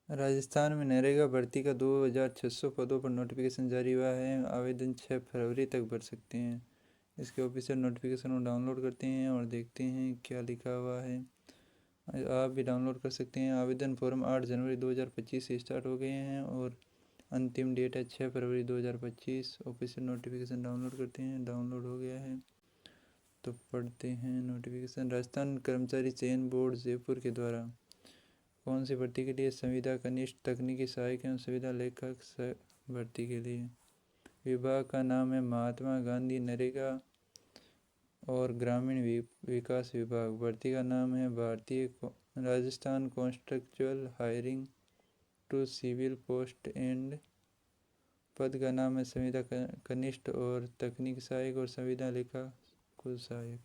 राजस्थान में नरेगा भर्ती का 2600 पदों पर नोटिफिकेशन जारी हुआ है। आवेदन 6 फरवरी तक भर सकते हैं। इसके ऑफिशियल नोटिफिकेशन को डाउनलोड करते हैं और देखते हैं क्या लिखा हुआ है। आप भी डाउनलोड कर सकते हैं। आवेदन फॉर्म 8 जनवरी 2025 से स्टार्ट हो गए हैं और अंतिम डेट है 6 फरवरी 2025। ऑफिशियल नोटिफिकेशन डाउनलोड करते हैं। डाउनलोड हो गया है तो पढ़ते हैं नोटिफिकेशन। राजस्थान कर्मचारी चयन बोर्ड जयपुर के द्वारा कौन सी भर्ती के लिए? संविदा कनिष्ठ तकनीकी सहायक एवं संविदा लेखक भर्ती के लिए। विभाग का नाम है महात्मा गांधी नरेगा और ग्रामीण विकास विभाग। भर्ती का नाम है भारतीय Rajasthan contractual hiring to civil post end. पद का नाम है संविदा कनिष्ठ और तकनीकी सहायक और संविदा लेखा कुल सहायक।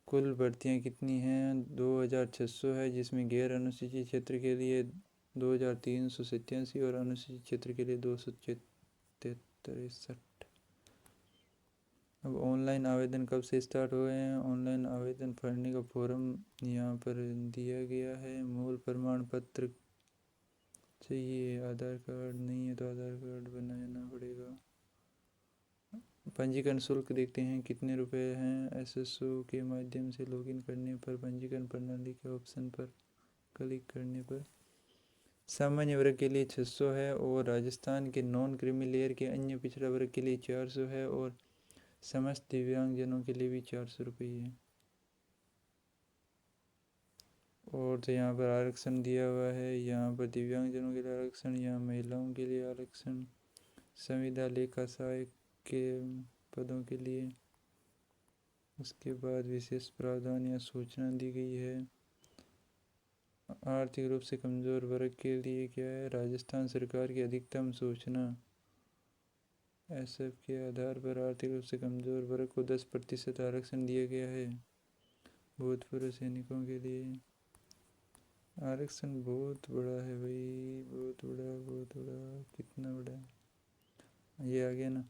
कुल भर्तियां कितनी हैं? 2600 है, जिसमें गैर अनुसूचित क्षेत्र के लिए 2387 और अनुसूचित क्षेत्र के लिए 263। अब ऑनलाइन आवेदन कब से स्टार्ट हुए हैं? ऑनलाइन आवेदन भरने का फॉर्म यहाँ पर दिया गया है। मूल प्रमाण पत्र चाहिए। आधार कार्ड नहीं है तो आधार कार्ड बनाना पड़ेगा। पंजीकरण शुल्क देखते हैं कितने रुपए हैं। एसएसओ के माध्यम से लॉगिन करने पर पंजीकरण प्रणाली के ऑप्शन पर क्लिक करने पर सामान्य वर्ग के लिए 600 है और राजस्थान के नॉन क्रीमी लेयर के अन्य पिछड़ा वर्ग के लिए 400 है और समस्त दिव्यांगजनों के लिए भी 400 रुपये है। और तो यहाँ पर आरक्षण दिया हुआ है। यहाँ पर दिव्यांगजनों के लिए आरक्षण, यहाँ महिलाओं के लिए आरक्षण, संविदा लेखा सहायक के पदों के लिए। उसके बाद विशेष प्रावधान या सूचना दी गई है। आर्थिक रूप से कमज़ोर वर्ग के लिए क्या है? राजस्थान सरकार की अधिकतम सूचना एसएफ के आधार पर आर्थिक रूप से कमज़ोर वर्ग को 10% आरक्षण दिया गया है। भूतपूर्व सैनिकों के लिए आरक्षण बहुत बड़ा है भाई, बहुत बड़ा। कितना बड़ा है ये? आ गया ना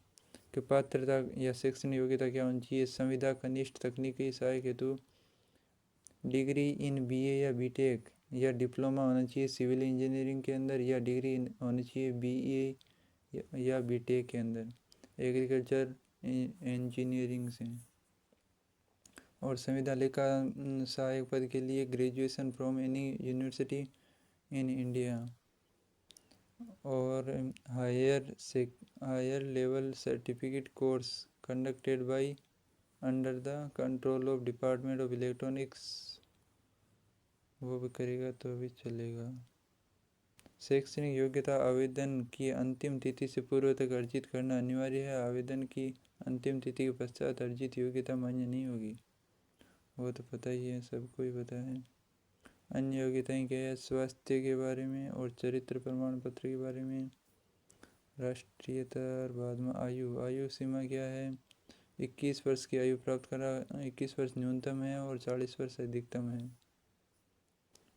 कि पात्रता या शैक्षणिक योग्यता क्या होनी चाहिए? संविदा कनिष्ठ तकनीकी सहायक हेतु डिग्री इन बीए या बीटेक या डिप्लोमा होना चाहिए सिविल इंजीनियरिंग के अंदर, या डिग्री होनी चाहिए बीए या बीटेक के अंदर एग्रीकल्चर इंजीनियरिंग से। और संविदा लेखा सहायक पद के लिए graduation from any university in India और higher level certificate course conducted by under the control of department of electronics, वो भी करेगा तो भी चलेगा। शैक्षणिक योग्यता आवेदन की अंतिम तिथि से पूर्व तक अर्जित करना अनिवार्य है। आवेदन की अंतिम तिथि के पश्चात अर्जित योग्यता मान्य नहीं होगी। वो तो पता ही है, सबको ही पता है। अन्य योग्यताएं क्या है? स्वास्थ्य के बारे में और चरित्र प्रमाण पत्र के बारे में। राष्ट्रीयता और बाद में आयु सीमा क्या है? 21 वर्ष की आयु प्राप्त करा। 21 वर्ष न्यूनतम है और 40 वर्ष अधिकतम है।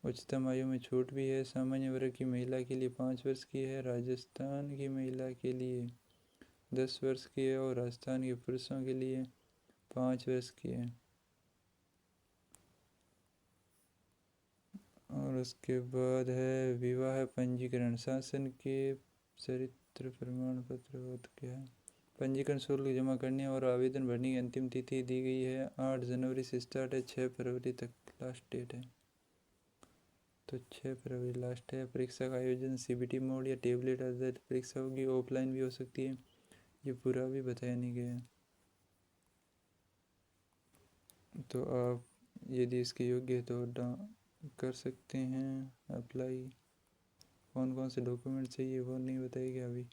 उच्चतम आयु में छूट भी है। सामान्य वर्ग की महिला के लिए 5 वर्ष की है। राजस्थान की महिला के लिए 10 वर्ष की है और राजस्थान के पुरुषों के लिए 5 वर्ष की है। और उसके बाद है विवाह पंजीकरण। शासन के चरित्र प्रमाण पत्र होता क्या है? पंजीकरण शुल्क जमा करने और आवेदन भरने की अंतिम तिथि दी गई है 8 जनवरी से स्टार्ट है, 6 फरवरी तक लास्ट डेट है। तो 6 फरवरी लास्ट है। परीक्षा का आयोजन सीबीटी मोड या टेबलेट आधारित परीक्षा होगी। ऑफलाइन भी हो सकती है, ये पूरा भी बताया नहीं गया। तो आप यदि इसके योग्य तो कर सकते हैं अप्लाई। कौन कौन से डॉक्यूमेंट चाहिए वो नहीं बताएगा अभी।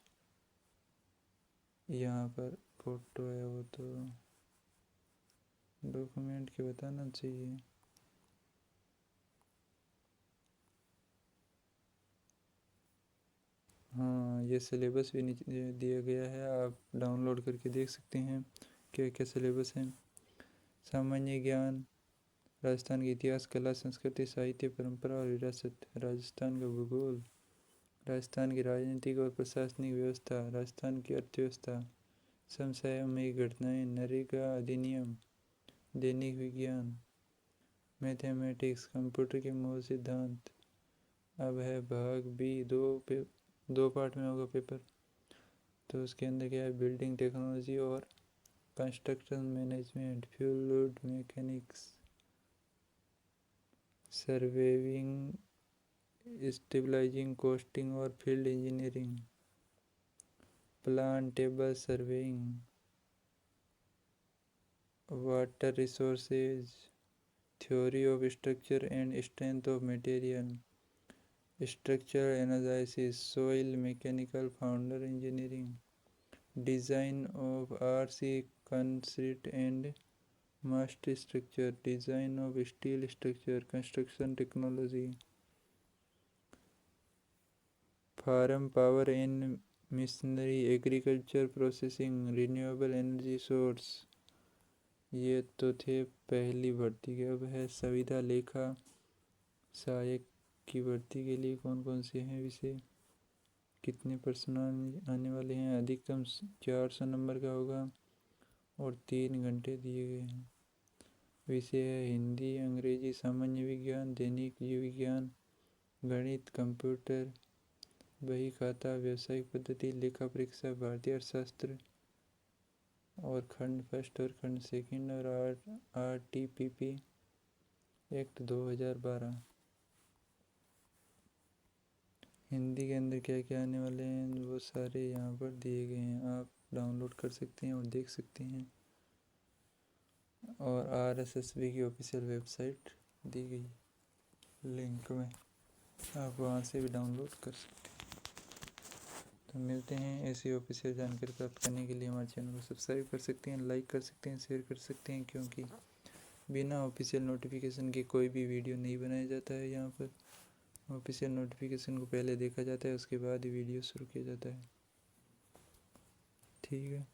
यहाँ पर फोटो है, वो तो डॉक्यूमेंट के बताना चाहिए। हाँ, ये सिलेबस भी नीचे दिया गया है, आप डाउनलोड करके देख सकते हैं क्या क्या सिलेबस है। सामान्य ज्ञान, राजस्थान के इतिहास, कला, संस्कृति, साहित्य, परंपरा और विरासत, राजस्थान का भूगोल, राजस्थान की राजनीतिक और प्रशासनिक व्यवस्था, राजस्थान की अर्थव्यवस्था, समसामयिक घटनाएं, नरेगा अधिनियम, दैनिक विज्ञान, मैथमेटिक्स, कंप्यूटर के मूल सिद्धांत, अब है भाग बी, दो पार्ट में होगा पेपर। तो उसके अंदर क्या है, बिल्डिंग टेक्नोलॉजी और construction management, fluid mechanics, surveying, stabilising, costing और field engineering, plan table surveying, water resources, theory of structure and strength of material, structure analysis, soil mechanical, founder engineering, design of RC concrete and must structure, design of steel structure, construction technology, farm power and missionary, agriculture processing, renewable energy source. ये तो थे पहली भर्ती के। अब है संविदा लेखा सहायक की भर्ती के लिए कौन कौन से हैं विषय, कितने प्रश्न आने वाले हैं। अधिकतम 400 नंबर का होगा और 3 घंटे दिए गए हैं। विषय है हिंदी, अंग्रेजी, सामान्य विज्ञान, दैनिक जीव विज्ञान, गणित, कंप्यूटर, बही खाता, व्यावसायिक पद्धति, लेखा परीक्षा, भारतीय अर्थशास्त्र और खंड फर्स्ट और खंड सेकंड और RTPP एक्ट 2012। हिंदी के अंदर क्या क्या आने वाले हैं वो सारे यहाँ पर दिए गए हैं, आप डाउनलोड कर सकते हैं और देख सकते हैं। और RSSB की ऑफिशियल वेबसाइट दी गई लिंक में, आप वहाँ से भी डाउनलोड कर सकते हैं। तो मिलते हैं, ऐसी ऑफिशियल जानकारी प्राप्त करने के लिए हमारे चैनल को सब्सक्राइब कर सकते हैं, लाइक कर सकते हैं, शेयर कर सकते हैं, क्योंकि बिना ऑफिशियल नोटिफिकेशन के कोई भी वीडियो नहीं बनाया जाता है। यहाँ पर ऑफिशियल नोटिफिकेशन को पहले देखा जाता है, उसके बाद ही वीडियो शुरू किया जाता है। ठीक है।